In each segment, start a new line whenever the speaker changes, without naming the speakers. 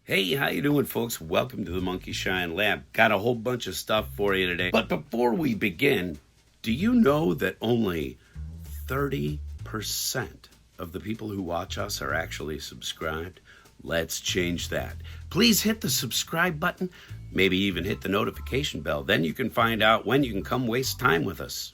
Hey, how you doing, folks? Welcome to the Monkey Shine Lab. Got a whole bunch of stuff for you today. But before we begin, do you know that only 30% of the people who watch us are actually subscribed? Let's change that. Please hit the subscribe button, maybe even hit the notification bell. Then you can find out when you can come waste time with us.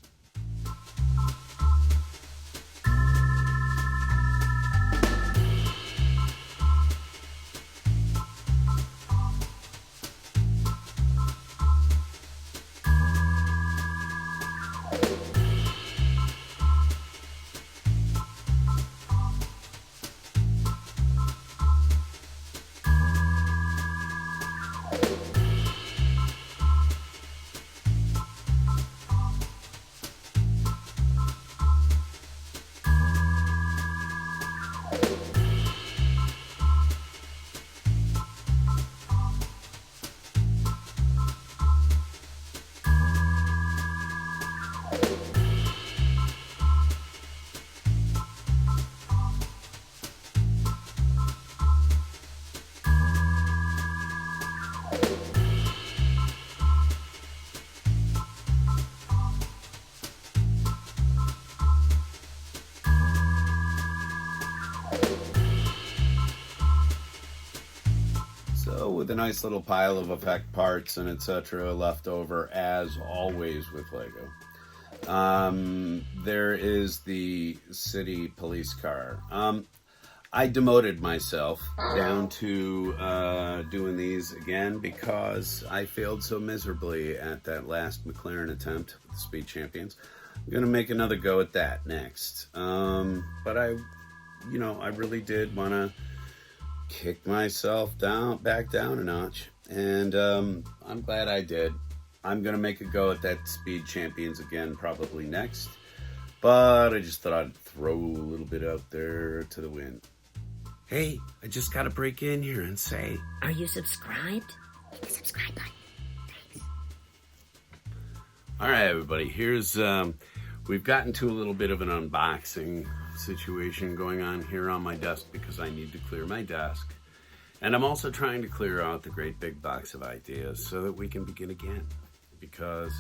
So with a nice little pile of effect parts and etc. left over, as always with Lego, there is the city police car. I demoted myself down to doing these again because I failed so miserably at that last McLaren attempt with the Speed Champions. I'm gonna make another go at that next. But I really did want to kick myself back down a notch, and I'm glad I did. I'm gonna make a go at that Speed Champions again probably next, but I just thought I'd throw a little bit out there to the wind. Hey, I just gotta break in here and say,
are you subscribed? Hit the subscribe button. Thanks.
All right, everybody, here's we've gotten to a little bit of an unboxing situation going on here on my desk because I need to clear my desk, and I'm also trying to clear out the great big box of ideas so that we can begin again, because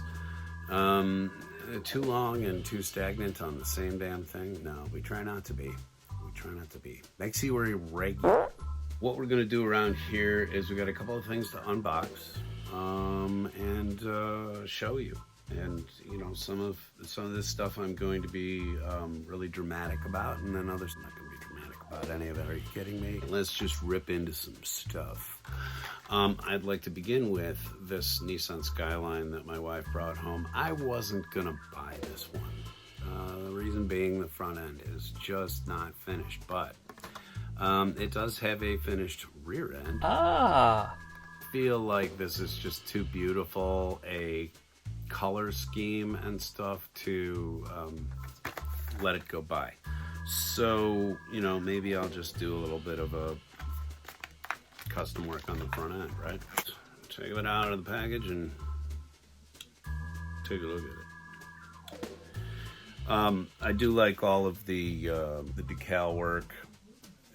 too long and too stagnant on the same damn thing, no, we try not to be. Make sure we're regular. What we're gonna do around here is we got a couple of things to unbox and show you. And some of this stuff I'm going to be really dramatic about, and then others I'm not going to be dramatic about any of it. Are you kidding me? Let's just rip into some stuff. I'd like to begin with this Nissan Skyline that my wife brought home. I wasn't going to buy this one. The reason being the front end is just not finished, but it does have a finished rear end. I feel like this is just too beautiful a color scheme and stuff to let it go by. So, maybe I'll just do a little bit of a custom work on the front end, right? Take it out of the package and take a look at it. I do like all of the decal work.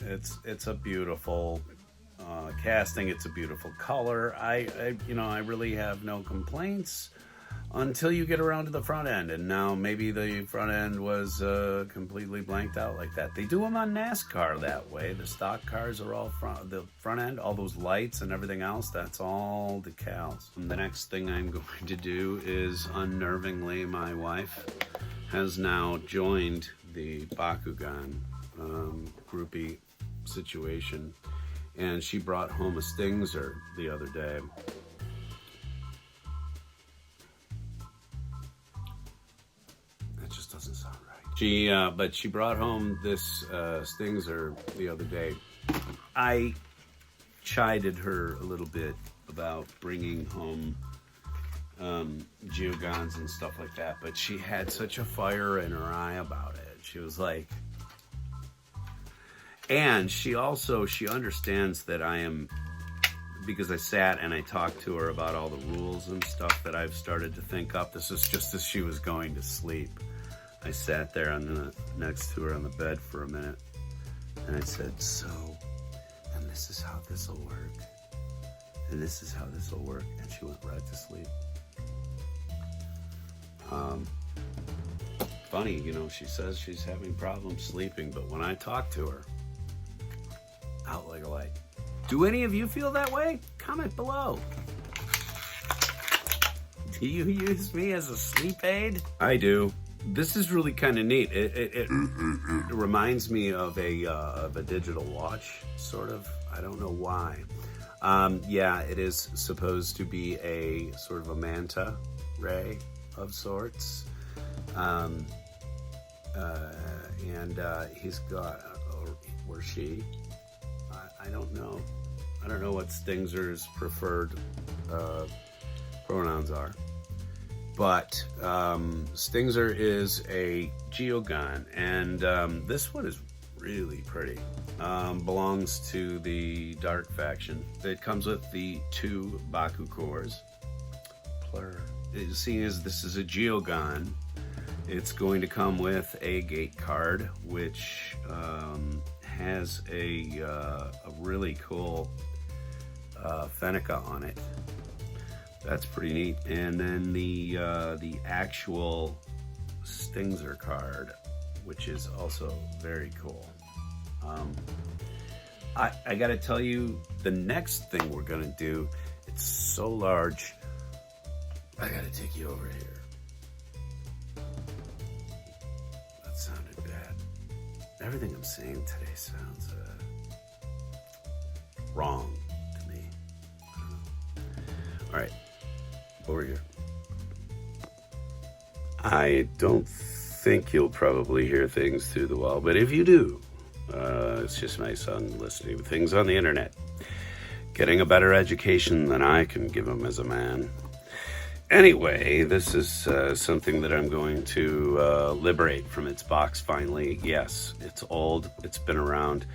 It's a beautiful casting. It's a beautiful color. I really have no complaints until you get around to the front end, and now maybe the front end was completely blanked out like that. They do them on NASCAR that way. The stock cars are all the front end, all those lights and everything else, that's all decals. And the next thing I'm going to do is, unnervingly, my wife has now joined the Bakugan groupie situation, and she brought home a Stingzer the other day. Doesn't sound right. But she brought home this Stingzer the other day. I chided her a little bit about bringing home Geogons and stuff like that, but she had such a fire in her eye about it. She was like, and she understands that I am, because I sat and I talked to her about all the rules and stuff that I've started to think up. This is just as she was going to sleep. I sat there next to her on the bed for a minute, and I said, so, and this is how this will work. And this is how this will work. And she went right to sleep. Funny, you know, she says she's having problems sleeping, but when I talk to her, out like a light. Do any of you feel that way? Comment below. Do you use me as a sleep aid? I do. This is really kind of neat. It reminds me of a digital watch, sort of. I don't know why. Yeah, it is supposed to be a sort of a manta ray of sorts. And he's got, or she, I don't know. I don't know what Stingzer's preferred pronouns are. But Stingzer is a geogun, and this one is really pretty. Belongs to the Dark faction. It comes with the 2 Baku cores. Seeing as this is a geogun, it's going to come with a gate card, which has a really cool Fennica on it. That's pretty neat. And then the actual Stingzer card, which is also very cool. I gotta tell you, the next thing we're gonna do, it's so large, I gotta take you over here. That sounded bad. Everything I'm saying today sounds wrong to me. I don't know. All right, over here. I don't think you'll probably hear things through the wall, but if you do, it's just my son listening to things on the internet, getting a better education than I can give him as a man. Anyway, this is something that I'm going to liberate from its box finally. Yes, it's old. It's been around.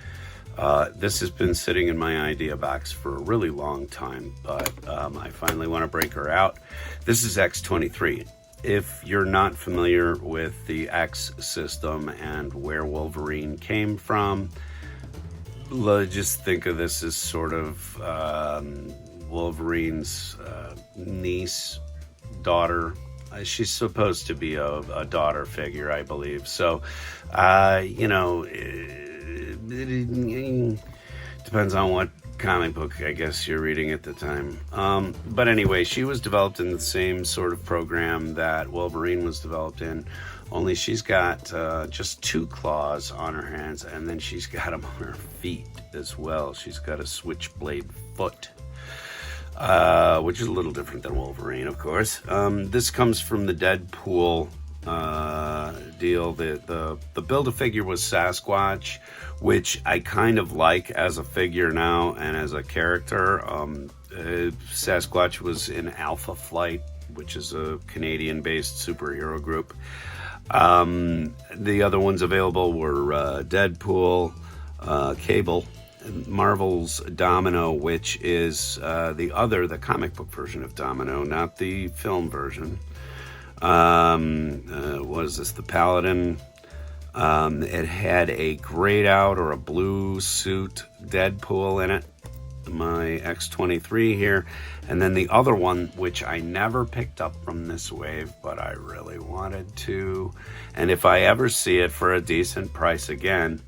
This has been sitting in my idea box for a really long time, but I finally want to break her out. This is X-23. If you're not familiar with the X system and where Wolverine came from, just think of this as sort of Wolverine's niece, daughter. She's supposed to be a daughter figure, I believe. So, you know, it depends on what comic book I guess you're reading at the time. But anyway, she was developed in the same sort of program that Wolverine was developed in, only she's got just 2 claws on her hands, and then she's got them on her feet as well. She's got a switchblade foot, which is a little different than Wolverine, of course. This comes from the Deadpool deal. The Build-A-Figure was Sasquatch, which I kind of like as a figure now and as a character. Sasquatch was in Alpha Flight, which is a Canadian-based superhero group. The other ones available were Deadpool, Cable, Marvel's Domino, which is the comic book version of Domino, not the film version. What is this? The Paladin. It had a grayed out or a blue suit Deadpool in it. My X-23 here. And then the other one, which I never picked up from this wave, but I really wanted to. And if I ever see it for a decent price again,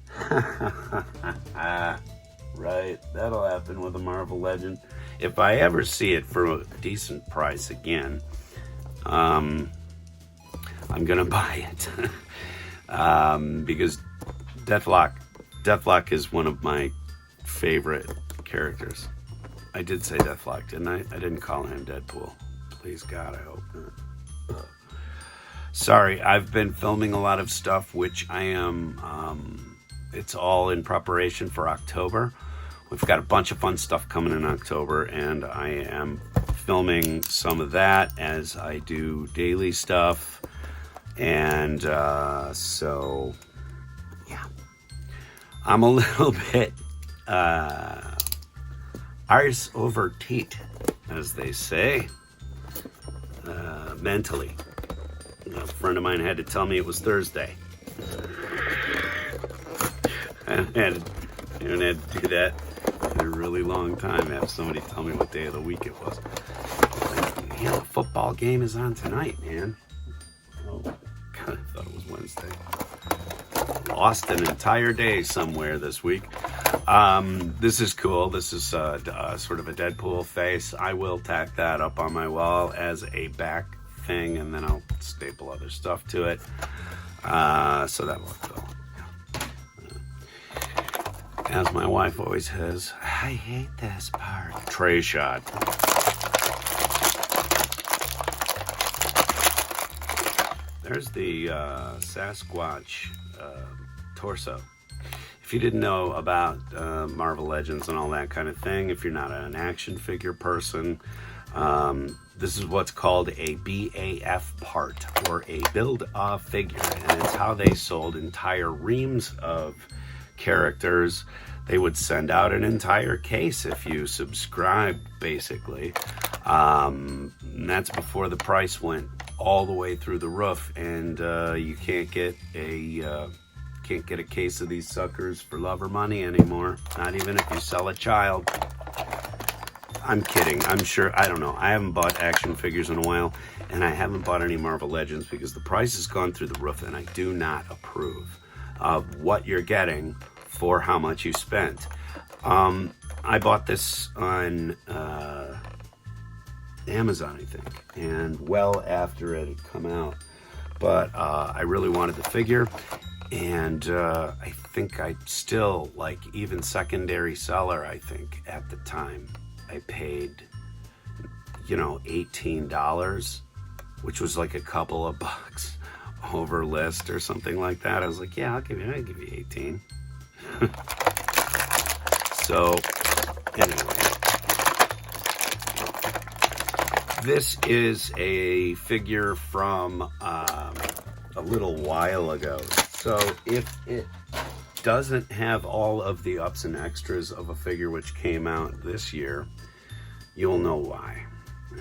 right, that'll happen with a Marvel Legend. If I ever see it for a decent price again, I'm gonna buy it. Because Deathlock is one of my favorite characters. I did say Deathlock, didn't I? I didn't call him Deadpool. Please God, I hope not. Sorry, I've been filming a lot of stuff, which I am, it's all in preparation for October. We've got a bunch of fun stuff coming in October, and I am filming some of that as I do daily stuff. And so, yeah, I'm a little bit arse over teat, as they say, mentally. A friend of mine had to tell me it was Thursday. I had to do that. I really long time to have somebody tell me what day of the week it was. Like, the football game is on tonight, man. Oh, God, I thought it was Wednesday. Lost an entire day somewhere this week. This is cool. This is sort of a Deadpool face. I will tack that up on my wall as a back thing, and then I'll staple other stuff to it. So that will go. As my wife always says, I hate this part. Tray shot. There's the Sasquatch torso. If you didn't know about Marvel Legends and all that kind of thing, if you're not an action figure person, this is what's called a BAF part, or a build-a figure, and it's how they sold entire reams of characters. They would send out an entire case if you subscribed, basically. And that's before the price went all the way through the roof, and you can't get a case of these suckers for love or money anymore. Not even if you sell a child. I'm kidding. I'm sure. I don't know. I haven't bought action figures in a while, and I haven't bought any Marvel Legends because the price has gone through the roof, and I do not approve of what you're getting for how much you spent. I bought this on Amazon, I think, and well after it had come out. But I really wanted the figure, and I think I still, like, even secondary seller, I think at the time I paid, $18, which was like a couple of bucks over list or something like that. I was like, yeah, I'll give you 18. So anyway, this is a figure from a little while ago. So if it doesn't have all of the ups and extras of a figure which came out this year, you'll know why.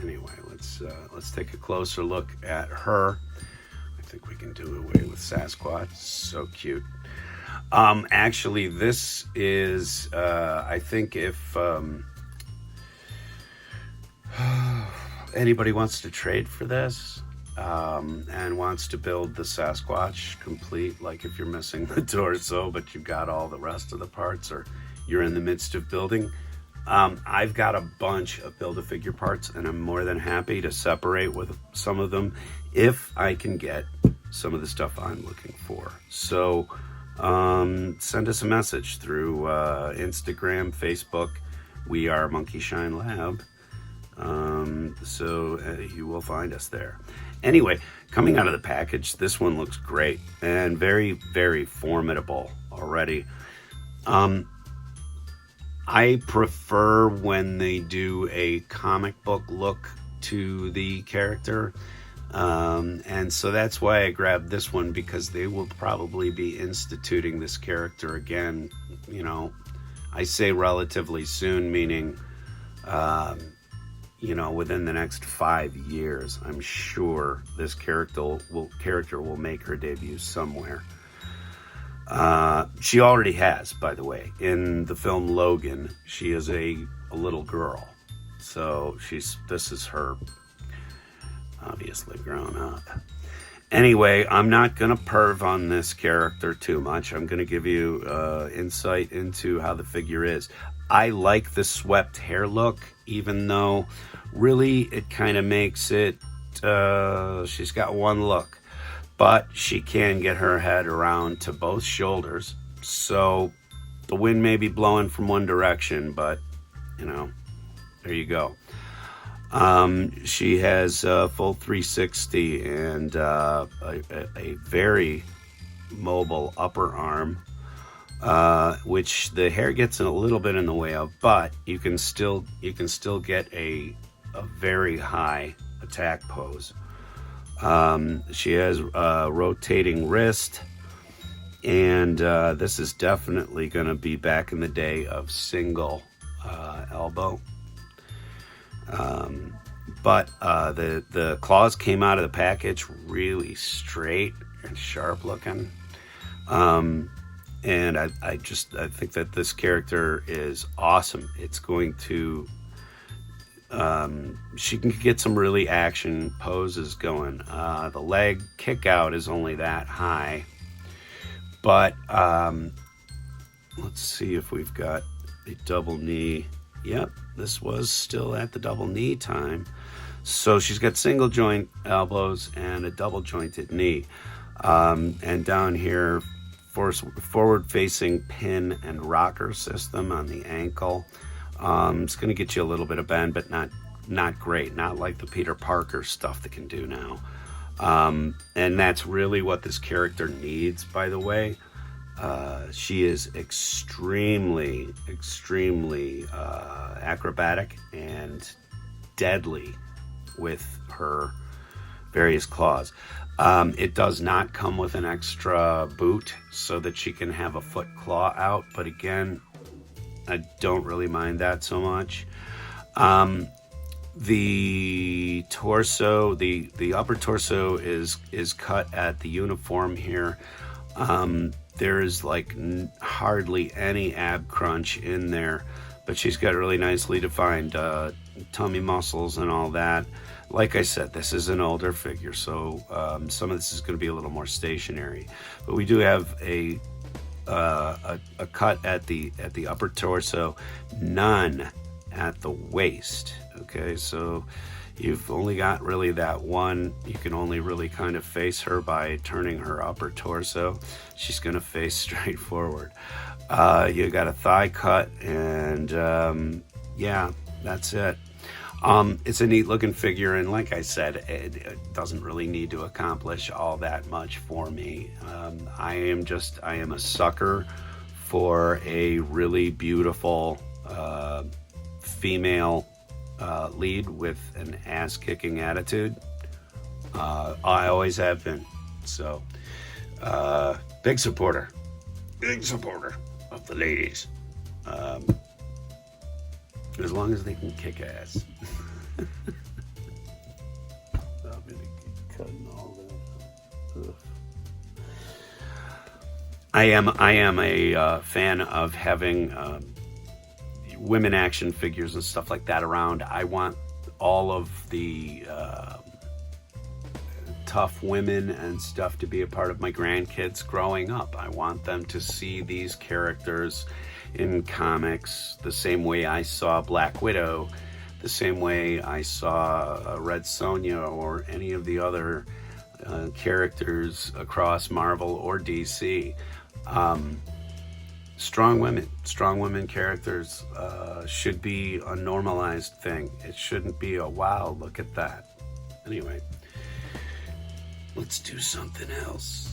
Anyway, let's take a closer look at her. I think we can do away with Sasquatch. So cute. Actually, this is, I think if anybody wants to trade for this, and wants to build the Sasquatch complete, like if you're missing the torso, but you've got all the rest of the parts, or you're in the midst of building, I've got a bunch of Build-A-Figure parts, and I'm more than happy to separate with some of them if I can get some of the stuff I'm looking for. So send us a message through Instagram, Facebook. We are Monkey Shine Lab. So you will find us there. Anyway, coming out of the package, this one looks great and very, very formidable already. I prefer when they do a comic book look to the character. And so that's why I grabbed this one, because they will probably be instituting this character again, I say relatively soon, meaning, within the next 5 years. I'm sure this character will make her debut somewhere. She already has, by the way. In the film Logan, she is a little girl. So this is her, obviously grown up. Anyway, I'm not going to perv on this character too much. I'm going to give you insight into how the figure is. I like the swept hair look, even though really it kind of makes it, she's got one look. But she can get her head around to both shoulders. So the wind may be blowing from one direction, but, there you go. She has a full 360 and a very mobile upper arm, which the hair gets a little bit in the way of, but you can still get a very high attack pose. She has a rotating wrist, and this is definitely going to be back in the day of single elbow. But the claws came out of the package really straight and sharp looking. And I think that this character is awesome. It's going to, she can get some really action poses going. The leg kick out is only that high, but let's see if we've got a double knee. Yep, this was still at the double knee time. So she's got single joint elbows and a double jointed knee. And down here, forward facing pin and rocker system on the ankle. It's going to get you a little bit of bend, but not great. Not like the Peter Parker stuff that can do now. And that's really what this character needs, by the way. She is extremely acrobatic and deadly with her various claws. It does not come with an extra boot so that she can have a foot claw out, but again, I don't really mind that so much. The torso, the upper torso is cut at the uniform here. There is like hardly any ab crunch in there, but she's got really nicely defined tummy muscles and all that. Like I said, this is an older figure, so some of this is going to be a little more stationary. But we do have a cut at the upper torso, none at the waist. Okay, so you've only got really that one. You can only really kind of face her by turning her upper torso. She's going to face straight forward. You got a thigh cut, and yeah, that's it. It's a neat looking figure, and like I said, it doesn't really need to accomplish all that much for me. I am a sucker for a really beautiful female lead with an ass-kicking attitude. I always have been. So, big supporter of the ladies. As long as they can kick ass. I'm gonna keep cutting all that. Ugh. I am a fan of having women action figures and stuff like that around. I want all of the tough women and stuff to be a part of my grandkids growing up. I want them to see these characters in comics the same way I saw Black Widow, the same way I saw Red Sonja or any of the other characters across Marvel or DC. Strong women characters should be a normalized thing. It shouldn't be a wow, look at that. Anyway, let's do something else.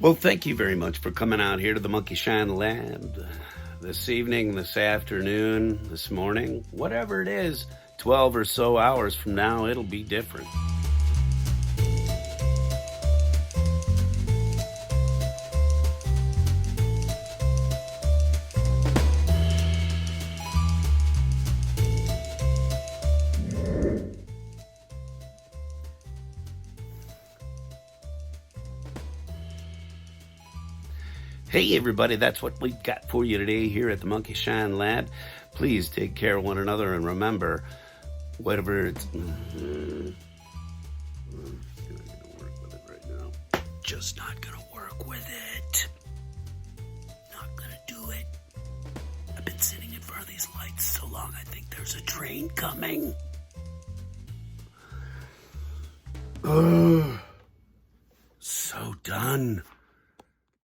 Well, thank you very much for coming out here to the Monkey Shine Lab this evening, this afternoon, this morning, whatever it is, 12 or so hours from now, it'll be different. Hey everybody, that's what we've got for you today here at the Monkey Shine Lab. Please take care of one another and remember, whatever it's... Just not gonna work with it. Not gonna do it. I've been sitting in front of these lights so long, I think there's a train coming. So done.